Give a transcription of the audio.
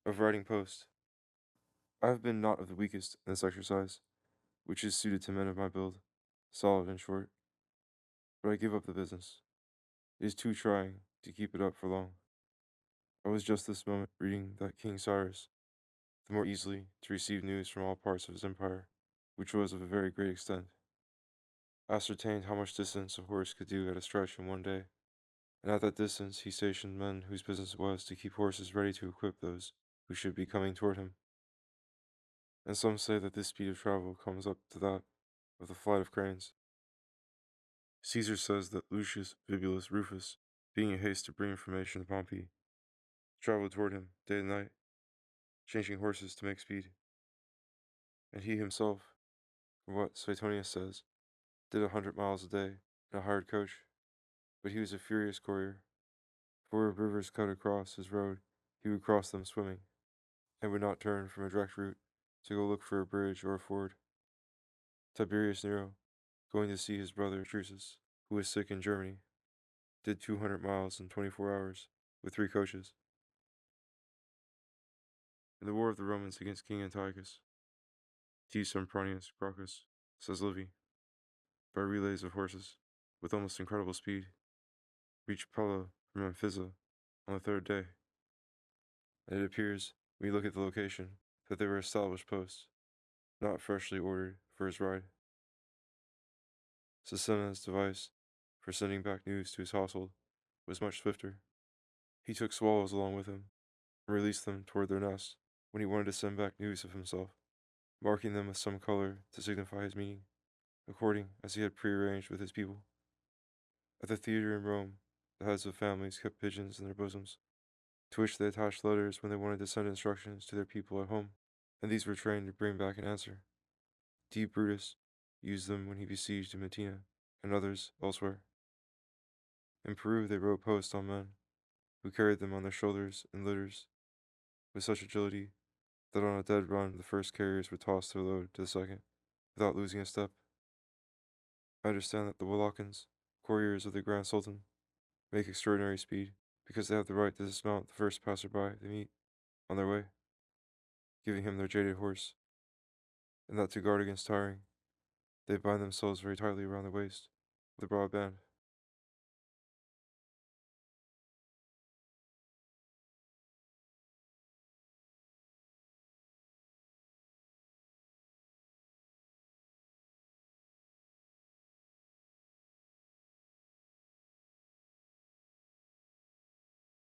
Of riding post. I have been not of the weakest in this exercise, which is suited to men of my build, solid and short, but I give up the business. It is too trying to keep it up for long. I was just this moment reading that King Cyrus, the more easily to receive news from all parts of his empire, which was of a very great extent, ascertained how much distance a horse could do at a stretch in one day, and at that distance he stationed men whose business it was to keep horses ready to equip those who should be coming toward him. And some say that this speed of travel comes up to that of the flight of cranes. Caesar says that Lucius Bibulus Rufus, being in haste to bring information to Pompey, traveled toward him day and night, changing horses to make speed. And he himself, from what Suetonius says, did 100 miles a day in a hired coach. But he was a furious courier, for if rivers cut across his road, he would cross them swimming, and would not turn from a direct route to go look for a bridge or a ford. Tiberius Nero, going to see his brother Drusus, who was sick in Germany, did 200 miles in 24 hours with 3 coaches. In the war of the Romans against King Antiochus, T. Sempronius Gracchus, says Livy, by relays of horses, with almost incredible speed, reached Pella from Amphissa on the 3rd day. And it appears, when you look at the location, that they were established posts, not freshly ordered for his ride. Sisenna's device for sending back news to his household was much swifter. He took swallows along with him, and released them toward their nests when he wanted to send back news of himself, marking them with some color to signify his meaning, according as he had prearranged with his people. At the theatre in Rome, the heads of families kept pigeons in their bosoms, to which they attached letters when they wanted to send instructions to their people at home, and these were trained to bring back an answer. D. Brutus used them when he besieged Matina, and others elsewhere. In Peru they wrote posts on men, who carried them on their shoulders in litters, with such agility that on a dead run the first carriers would toss their load to the second, without losing a step. I understand that the Wallachians, couriers of the Grand Sultan, make extraordinary speed, because they have the right to dismount the first passerby they meet on their way, giving him their jaded horse, and that to guard against tiring, they bind themselves very tightly around the waist with a broad band.